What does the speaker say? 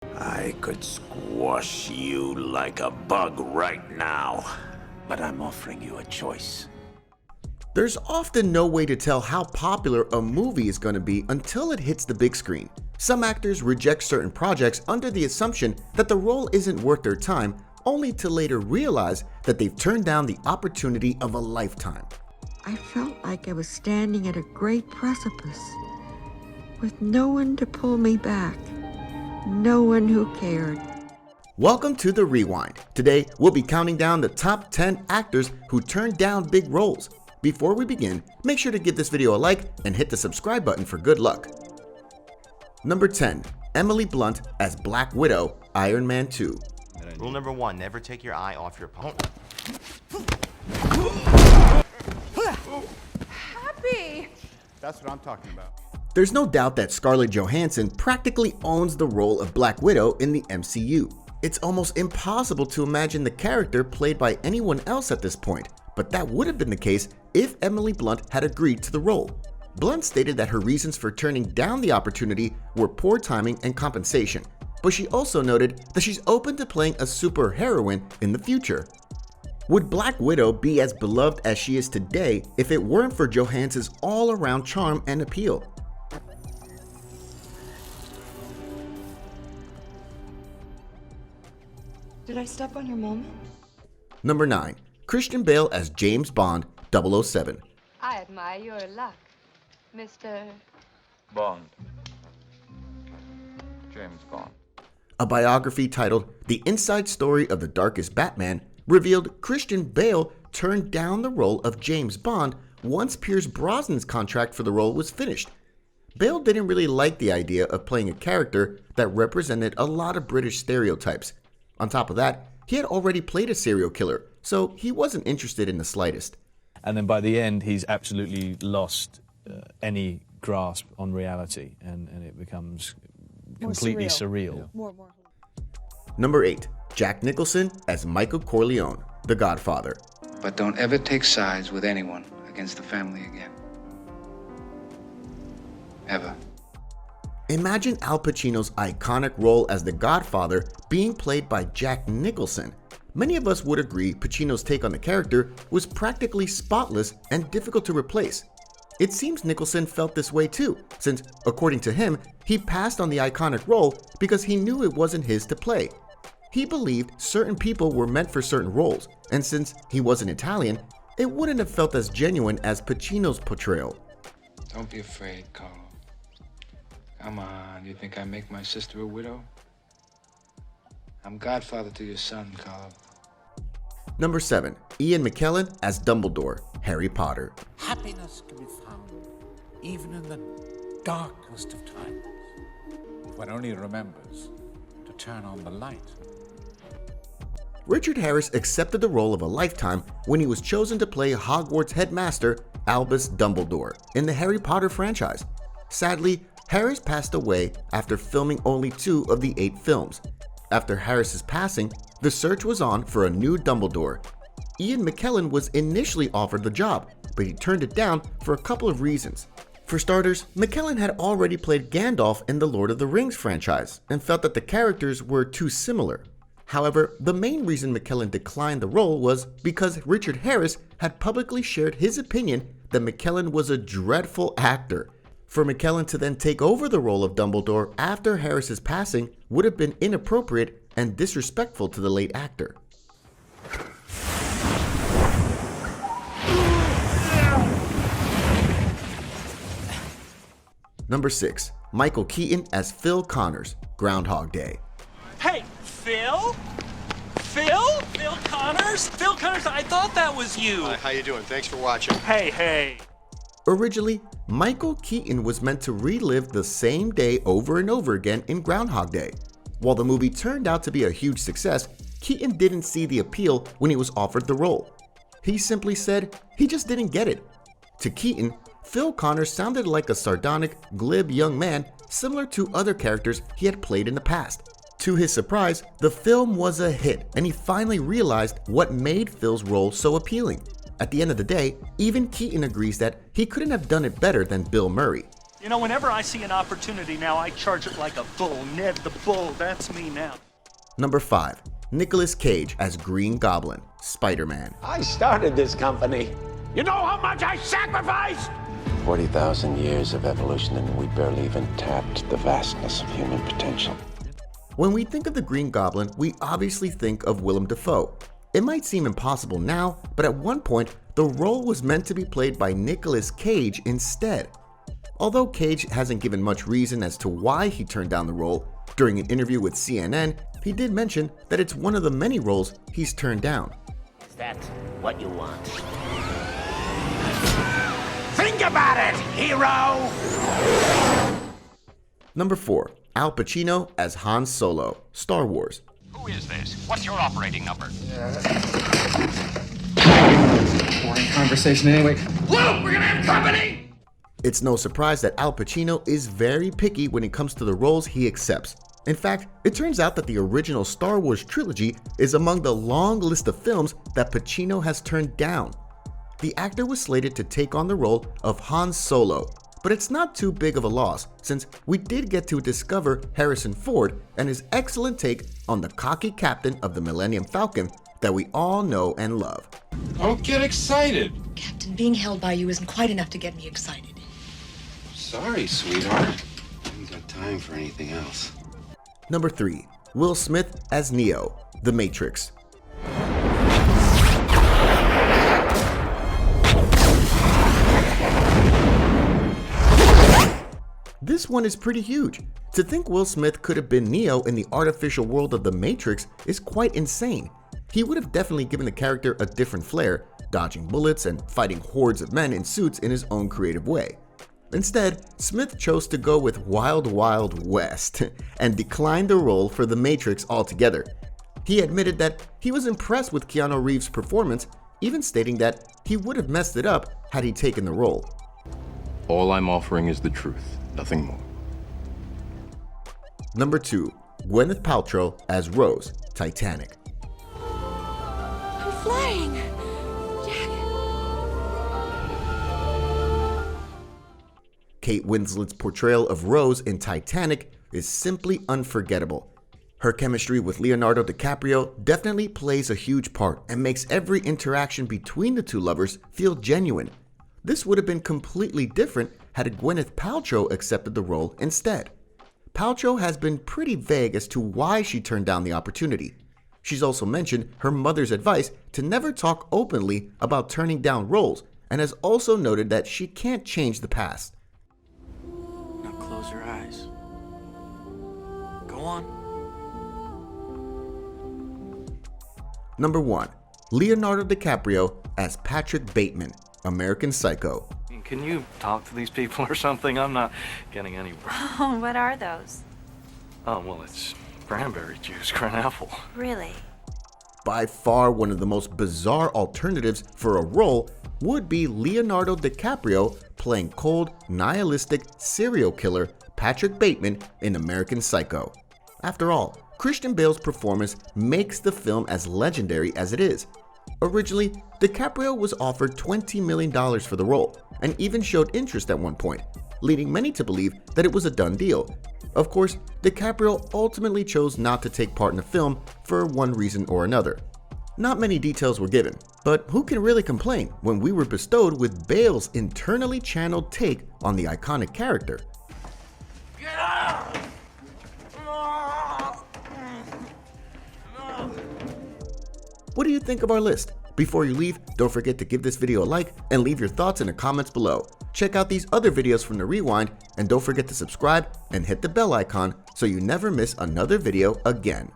I could squash you like a bug right now, but I'm offering you a choice. There's often no way to tell how popular a movie is going to be until it hits the big screen. Some actors reject certain projects under the assumption that the role isn't worth their time, only to later realize that they've turned down the opportunity of a lifetime. I felt like I was standing at a great precipice, with no one to pull me back, no one who cared. Welcome to The Rewind. Today, we'll be counting down the top 10 actors who turned down big roles. Before we begin, make sure to give this video a like and hit the subscribe button for good luck. Number 10. Emily Blunt as Black Widow, Iron Man 2. Rule number 1, never take your eye off your opponent. Happy! That's what I'm talking about. There's no doubt that Scarlett Johansson practically owns the role of Black Widow in the MCU. It's almost impossible to imagine the character played by anyone else at this point, but that would have been the case if Emily Blunt had agreed to the role. Blunt stated that her reasons for turning down the opportunity were poor timing and compensation, but she also noted that she's open to playing a superheroine in the future. Would Black Widow be as beloved as she is today if it weren't for Johansson's all-around charm and appeal? Did I step on your moment? Number 9. Christian Bale as James Bond, 007. I admire your luck, Mr. Bond. James Bond. A biography titled The Inside Story of the Darkest Batman revealed Christian Bale turned down the role of James Bond once Pierce Brosnan's contract for the role was finished. Bale didn't really like the idea of playing a character that represented a lot of British stereotypes. On top of that, he had already played a serial killer, so he wasn't interested in the slightest. And then by the end, he's absolutely lost any grasp on reality, and it becomes completely surreal. More. Number 8. Jack Nicholson as Michael Corleone, The Godfather. But don't ever take sides with anyone against the family again. Ever. Imagine Al Pacino's iconic role as The Godfather being played by Jack Nicholson. Many of us would agree Pacino's take on the character was practically spotless and difficult to replace. It seems Nicholson felt this way too, since, according to him, he passed on the iconic role because he knew it wasn't his to play. He believed certain people were meant for certain roles, and since he wasn't Italian, it wouldn't have felt as genuine as Pacino's portrayal. Don't be afraid, Carlo. Come on, you think I make my sister a widow? I'm godfather to your son, Carlo. Number 7. Ian McKellen as Dumbledore, Harry Potter. Happiness can be found even in the darkest of times, if one only remembers to turn on the light. Richard Harris accepted the role of a lifetime when he was chosen to play Hogwarts headmaster Albus Dumbledore in the Harry Potter franchise. Sadly, Harris passed away after filming only 2 of the 8 films. After Harris's passing, the search was on for a new Dumbledore. Ian McKellen was initially offered the job, but he turned it down for a couple of reasons. For starters, McKellen had already played Gandalf in the Lord of the Rings franchise and felt that the characters were too similar. However, the main reason McKellen declined the role was because Richard Harris had publicly shared his opinion that McKellen was a dreadful actor. For McKellen to then take over the role of Dumbledore after Harris's passing would have been inappropriate and disrespectful to the late actor. Number 6. Michael Keaton as Phil Connors, Groundhog Day. Hey, Phil? Phil Connors? Phil Connors, I thought that was you. Hi, how you doing? Thanks for watching. Hey. Originally, Michael Keaton was meant to relive the same day over and over again in Groundhog Day. While the movie turned out to be a huge success, Keaton didn't see the appeal when he was offered the role. He simply said he just didn't get it. To Keaton, Phil Connors sounded like a sardonic, glib young man similar to other characters he had played in the past. To his surprise, the film was a hit and he finally realized what made Phil's role so appealing. At the end of the day, even Keaton agrees that he couldn't have done it better than Bill Murray. You know, whenever I see an opportunity now, I charge it like a bull. Ned the Bull, that's me now. Number 5. Nicolas Cage as Green Goblin, Spider-Man. I started this company. You know how much I sacrificed? 40,000 years of evolution and we barely even tapped the vastness of human potential. When we think of the Green Goblin, we obviously think of Willem Dafoe. It might seem impossible now, but at one point, the role was meant to be played by Nicolas Cage instead. Although Cage hasn't given much reason as to why he turned down the role, during an interview with CNN, he did mention that it's one of the many roles he's turned down. Is that what you want? Think about it, hero! Number 4. Al Pacino as Han Solo, Star Wars. Who is this? What's your operating number? Boring conversation anyway. Luke, we're gonna have company! It's no surprise that Al Pacino is very picky when it comes to the roles he accepts. In fact, it turns out that the original Star Wars trilogy is among the long list of films that Pacino has turned down. The actor was slated to take on the role of Han Solo, but it's not too big of a loss since we did get to discover Harrison Ford and his excellent take on the cocky captain of the Millennium Falcon that we all know and love. Don't get excited. Captain, being held by you isn't quite enough to get me excited. Sorry, sweetheart. I haven't got time for anything else. Number 3. Will Smith as Neo, The Matrix. This one is pretty huge. To think Will Smith could have been Neo in the artificial world of The Matrix is quite insane. He would have definitely given the character a different flair, dodging bullets and fighting hordes of men in suits in his own creative way. Instead, Smith chose to go with Wild Wild West and declined the role for The Matrix altogether. He admitted that he was impressed with Keanu Reeves' performance, even stating that he would have messed it up had he taken the role. All I'm offering is the truth, nothing more. Number 2. Gwyneth Paltrow as Rose, Titanic. I'm flying. Kate Winslet's portrayal of Rose in Titanic is simply unforgettable. Her chemistry with Leonardo DiCaprio definitely plays a huge part and makes every interaction between the two lovers feel genuine. This would have been completely different had Gwyneth Paltrow accepted the role instead. Paltrow has been pretty vague as to why she turned down the opportunity. She's also mentioned her mother's advice to never talk openly about turning down roles and has also noted that she can't change the past. Now close your eyes. Go on. Number 1. Leonardo DiCaprio as Patrick Bateman, American Psycho. Can you talk to these people or something? I'm not getting anywhere. Oh, what are those? Oh, well, it's cranberry juice, apple. Really? By far one of the most bizarre alternatives for a role would be Leonardo DiCaprio playing cold, nihilistic serial killer Patrick Bateman in American Psycho. After all, Christian Bale's performance makes the film as legendary as it is. Originally, DiCaprio was offered $20 million for the role and even showed interest at one point, leading many to believe that it was a done deal. Of course, DiCaprio ultimately chose not to take part in the film for one reason or another. Not many details were given, but who can really complain when we were bestowed with Bale's internally channeled take on the iconic character? What do you think of our list? Before you leave, don't forget to give this video a like and leave your thoughts in the comments below. Check out these other videos from the Rewind and don't forget to subscribe and hit the bell icon so you never miss another video again.